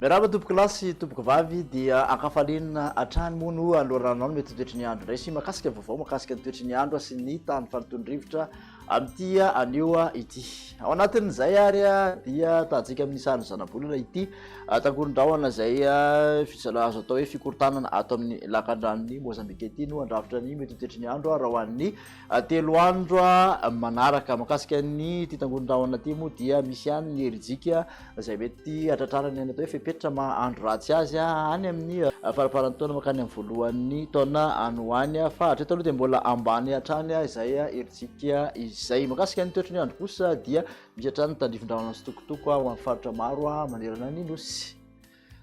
Miarahaba tompoko lasy tompoko vavy dia ankafalinina atrany moa no aloharanao no mety toetry ny andro ndray sy makasika vaovao makasika ny toetry ny andro sy ny tany faritony-drivotra amin'ity anio ity. Ao anatin'izay ary dia tahantsika amin'ny sary zanabolana ity tangoron-drahona izay azo atao hoe fikorontanana ato amin'ny lakandran'ny Mozambika ity no andrafitra ny mety toetry ny andro raha hoan'ny 3 andro manaraka makasika ny ity tangoron-drahona ity moa dia misy ihany ny herijika izay mety atratrarany any atao hoe fepetra mahandro ratsy azy any amin'ny faraparan'ny taona makany amin'ny voalohan'ny taona any hoany fa hatreto aloha dia mbola ambany hatrany izay herijika izay makasika ny toetry ny andro kosa dia misy hatrany tandrifin-drahona sy tokotoko ho amin'ny faritra maro manerana ny nosy.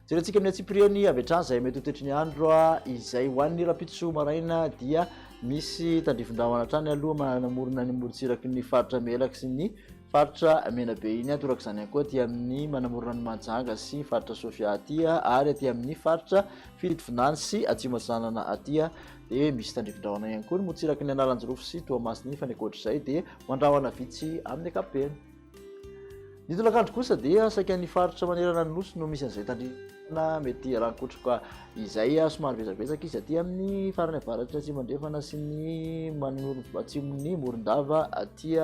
Jerentsika amin'ny atsipiriany avy hatrany izay mety toetry ny andro izay hoan'ny rapitso maraina dia misy tandrifin-drahona hatrany aloha manamorona ny morontsiraky ny faritra melaky sy ny faritra menabe iny torak'izany ihany koa aty amin'ny manamorona ny Manjanga sy faritra Sofia aty ary aty amin'ny faritra Filipinany sy Atsimo-Atsinanana aty dia misy tandrifin-drahona ihany koa ny morontsiraky ny Analanjorofo sy Toamasina fa ny ankoatr'izay dia mandrahona vitsy amin'ny ankapobeny. Ny tolakandro kosa dia saika ny faritra manerana ny nosy no misy an'izay tandrifana mety rankotroka izay somary betsabetsaka izy aty amin'ny farany avaratra sy mandrefana sy ny atsimony Morondava aty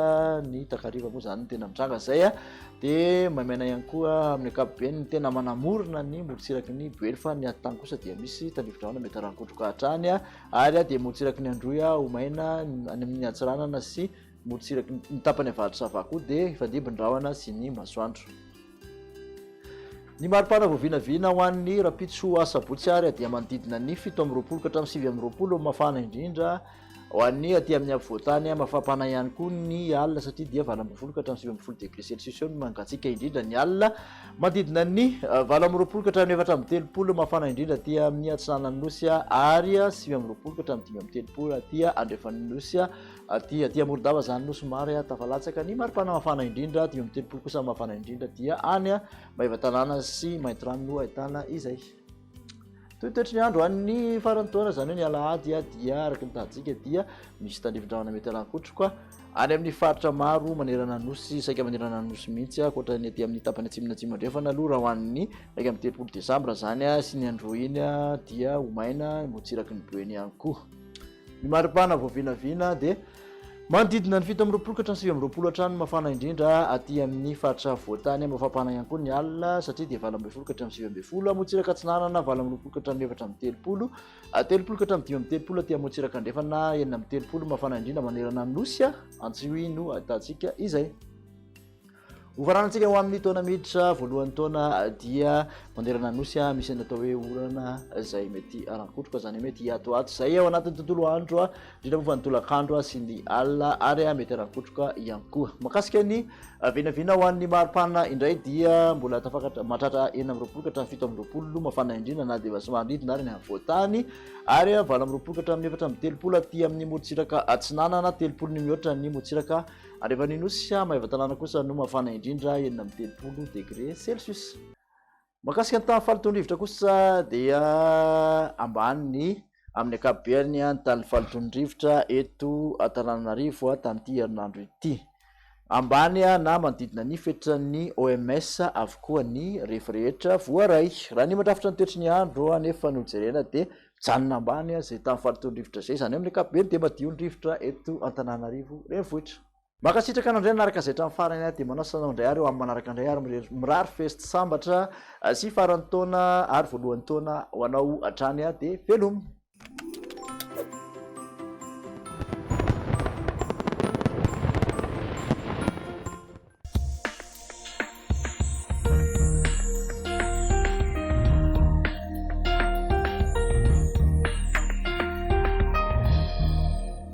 ny takariva moa zany tena mitranga izay dia maimena ihany koa amin'ny ankapobeny ny tena manamorona ny morontsiraky ny Boely fa ny atany kosa dia misy tandrifin-drahona mety rankotroka hatrany ary dia morontsiraky ny Androy Omaina any amin'ny Antsiranana sy morontsiraky ny tapany avaratra Savakoa dia ifandimby-drahona sy ny masoandro. Ny maripana voavinavina ho an'ny rapitso sabotsy ary dia manodidina ny 7 ka hatramin'ny 9 mafana indrindra ho an'ny aty amin'ny afovoantany mafapana ihany koa ny alina satria dia 20 ka hatramin'ny 20 degré celsius eo no mangatsiaka indrindra ny alina manodidina ny 20 ka hatramin'ny 30 mafana indrindra aty amin'ny Atsinanana nosy ary 20 ka hatramin'ny 30 aty andrefan'ny nosy aty Morondava zany no somary tafalatsaka ny maripana mafana indrindra 30 kosa mafana indrindra dia any Maivatanana sy Maintirano no ahitana izay. Toetry ny andro an'ny faran'ny taona zany hoe ny alahady dia araka ny tahantsika dia misy tandrifin-drahona mety rankotroka any amin'ny faritra maro manerana nosy saika manerana nosy mihitsy ankoatra ny aty amin'ny tapany atsimon'Atsimandrefana aloha raha hoan'ny 30 desambra zany sy ny andro iny dia Omaina morontsiraky ny Boeny ihany koa. Ny maripana voavinavina dia manodidina ny 17 ka hatramin'ny 20 hatrany mafana indrindra aty amin'ny faritra voatany mafapana ihany koa ny alina satria dia 20 ka hatramin'ny 20 morontsiraka Atsinanana 20 ka hatramin'ny 30 ka hatramin'ny 30 aty morontsiraka Andrefana 30 mafana indrindra manerana nosy Antsihy no ahitantsika izay. Hovaranantsika ho amin'ny taona miditra voalohan'ny taona dia manerana nosy misy ny atao hoe orana izay mety rankotroka zany mety hiatoato izay ao anatin'ny tontolo andro indrindra moa fa ny tolakandro sy ny alina ary mety rankotroka ihany koa. Makasika ny vinavina ho an'ny maripana indray dia mbola tafakatra mahatratra 20 ka hatramin'ny 17 mafana indrindra na dia manodidina ary ny avoatany ary 20 ka hatramin'ny 30 aty amin'ny morontsiraka Atsinanana 30 ny mihoatra ny morontsiraka Andrefan'ny nosy Maivatanana kosa no mafana indrindra 30 degré celsius. Makasika ny tany faritony-rivotra kosa dia ambany ny amin'ny ankapobeny ny tany faritony-rivotra eto Antananarivo tamin'ity herinandro ity. Ambany na manodidina ny fetran'ny OMS avokoa ny rehetrarehetra voaray. Raha ny mandrafitra ny toetry ny andro nefa no jerena dia mijanona ambany izay tany faritony-rivotra izay zany amin'ny ankapobeny dia madio ny rivotra eto Antananarivo renivohitra. Makasitraka anao indray naraka izay hatramin'ny farany dia manao sanao indray ary ho amin'ny manaraka indray ary mirary fety sambatra sy faran'ny taona ary voalohan'ny taona ho anao hatrany dia velomina.